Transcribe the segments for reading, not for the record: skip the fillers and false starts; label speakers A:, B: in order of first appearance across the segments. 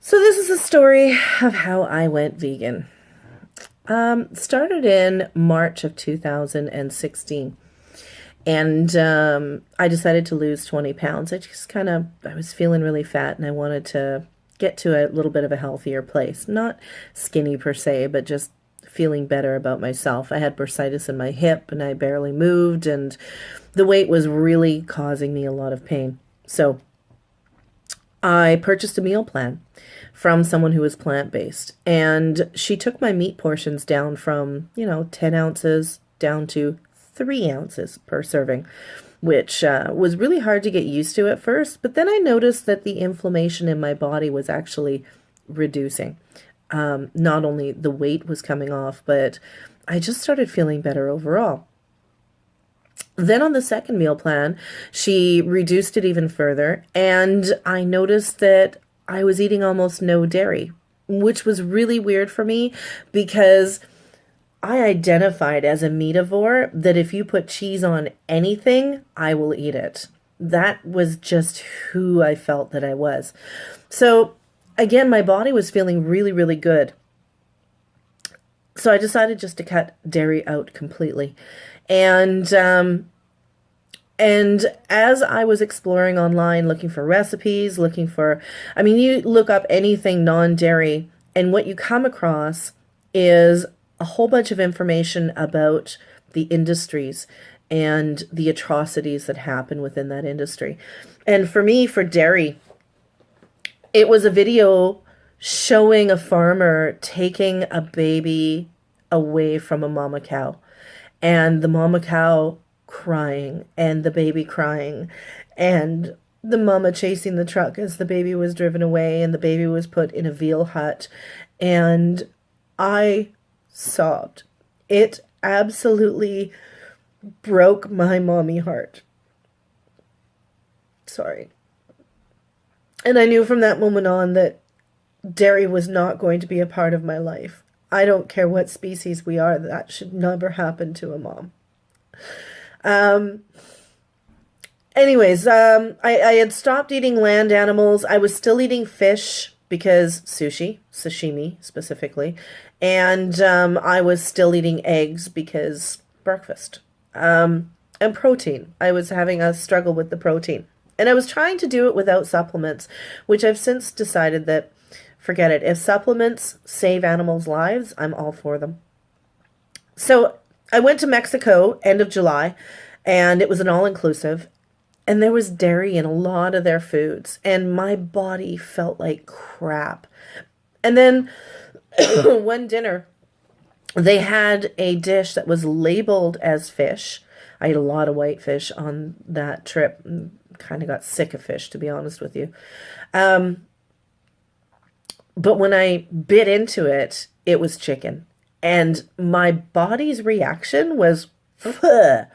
A: So this is a story of how I went vegan. Started in March of 2016, and I decided to lose 20 pounds. I was feeling really fat, and I wanted to get to a little bit of a healthier place. Not skinny per se, but just feeling better about myself. I had bursitis in my hip, and I barely moved, and the weight was really causing me a lot of pain. So I purchased a meal plan from someone who was plant-based, and she took my meat portions down from, 10 ounces down to 3 ounces per serving, which was really hard to get used to at first. But then I noticed that the inflammation in my body was actually reducing. Not only the weight was coming off, but I just started feeling better overall. Then on the second meal plan, she reduced it even further, and I noticed that I was eating almost no dairy, which was really weird for me because I identified as a meatavore, that if you put cheese on anything, I will eat it. That was just who I felt that I was. So again, my body was feeling really, really good. So I decided just to cut dairy out completely. And as I was exploring online, looking for recipes, you look up anything non-dairy, and what you come across is a whole bunch of information about the industries and the atrocities that happen within that industry. And for me, for dairy, it was a video showing a farmer taking a baby away from a mama cow, and the mama cow crying and the baby crying, and the mama chasing the truck as the baby was driven away, and the baby was put in a veal hut. And I sobbed. It absolutely broke my mommy heart. Sorry. And I knew from that moment on that dairy was not going to be a part of my life. I don't care what species we are, that should never happen to a mom. I had stopped eating land animals. I was still eating fish because sashimi specifically, and I was still eating eggs because breakfast. And protein. I was having a struggle with the protein. And I was trying to do it without supplements, which I've since decided that, forget it. If supplements save animals' lives, I'm all for them. So I went to Mexico end of July, and it was an all-inclusive, and there was dairy in a lot of their foods, and my body felt like crap. And then one dinner, they had a dish that was labeled as fish. I ate a lot of white fish on that trip, and kind of got sick of fish, to be honest with you. But when I bit into it, it was chicken. And my body's reaction was, ugh.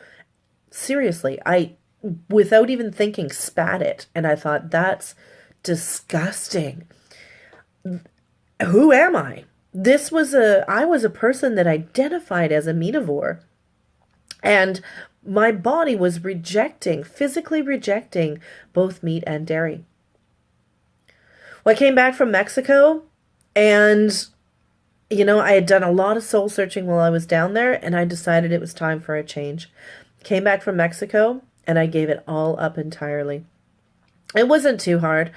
A: Seriously, I, without even thinking, spat it. And I thought, that's disgusting. Who am I? I was a person that identified as a meatavore. And my body was physically rejecting both meat and dairy. Well, I came back from Mexico, and I had done a lot of soul searching while I was down there, and I decided it was time for a change. Came back from Mexico, and I gave it all up entirely. It wasn't too hard.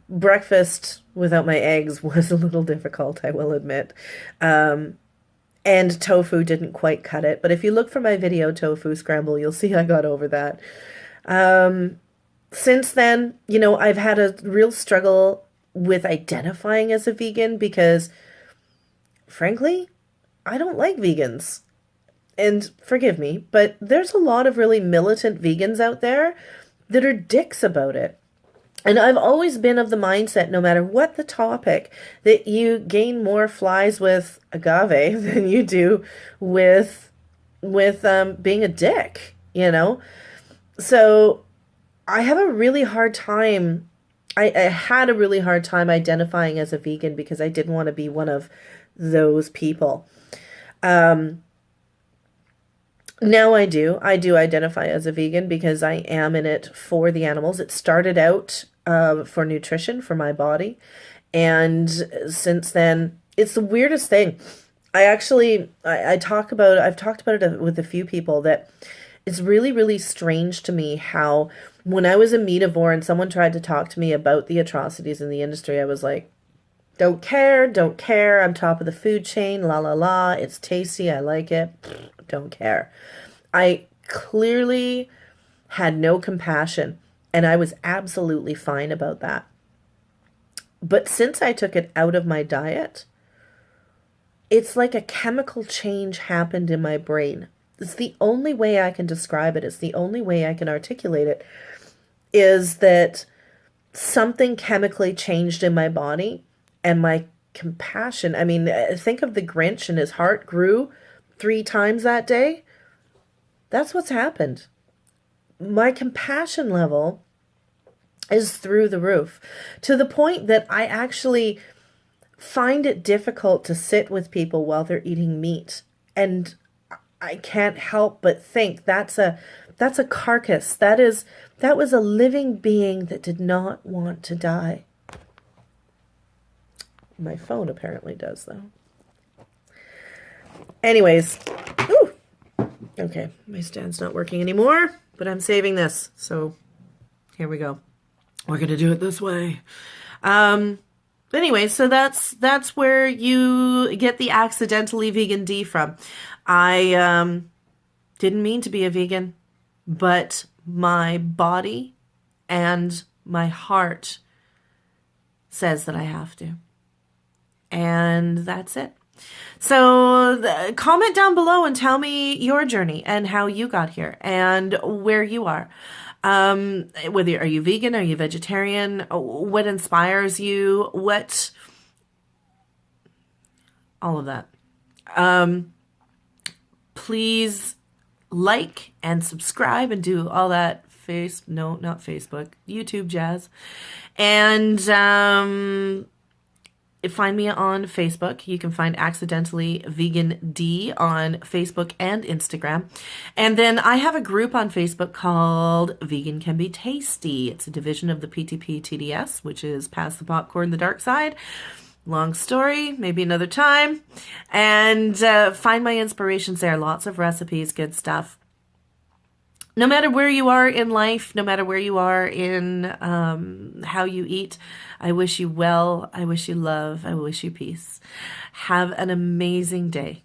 A: Breakfast without my eggs was a little difficult, I will admit. And tofu didn't quite cut it. But if you look for my video, Tofu Scramble, you'll see I got over that. Since then, I've had a real struggle with identifying as a vegan because, frankly, I don't like vegans. And forgive me, but there's a lot of really militant vegans out there that are dicks about it. And I've always been of the mindset, no matter what the topic, that you gain more flies with agave than you do with being a dick, So I have a really hard time. I had a really hard time identifying as a vegan because I didn't want to be one of those people. Now I do. I do identify as a vegan because I am in it for the animals. It started out for nutrition for my body. And since then, it's the weirdest thing. I've talked about it with a few people, that it's really, really strange to me how when I was a meatavore and someone tried to talk to me about the atrocities in the industry, I was like, don't care, don't care. I'm top of the food chain, la la la. It's tasty, I like it. Don't care. I clearly had no compassion, and I was absolutely fine about that. But since I took it out of my diet, it's like a chemical change happened in my brain. It's the only way I can describe it. It's the only way I can articulate it, is that something chemically changed in my body, and my compassion. I mean, think of the Grinch, and his heart grew 3 times that day. That's what's happened. My compassion level is through the roof, to the point that I actually find it difficult to sit with people while they're eating meat. And I can't help but think that's a carcass. That was a living being that did not want to die. My phone apparently does, though. Anyways, ooh, okay, my stand's not working anymore, but I'm saving this. So here we go. We're going to do it this way. Anyway, so that's where you get the Accidentally Vegan D from. I didn't mean to be a vegan, but my body and my heart says that I have to. And that's it. So comment down below and tell me your journey and how you got here and where you are. Whether are you vegan, are you vegetarian, what inspires you, all of that. Please like and subscribe and do all that not Facebook, YouTube jazz. And find me on Facebook. You can find Accidentally Vegan D on Facebook and Instagram. And then I have a group on Facebook called Vegan Can Be Tasty. It's a division of the PTP TDS, which is Pass the Popcorn, the Dark Side. Long story, maybe another time. And find my inspirations there. Lots of recipes, good stuff. No matter where you are in life, no matter where you are in how you eat, I wish you well, I wish you love, I wish you peace. Have an amazing day.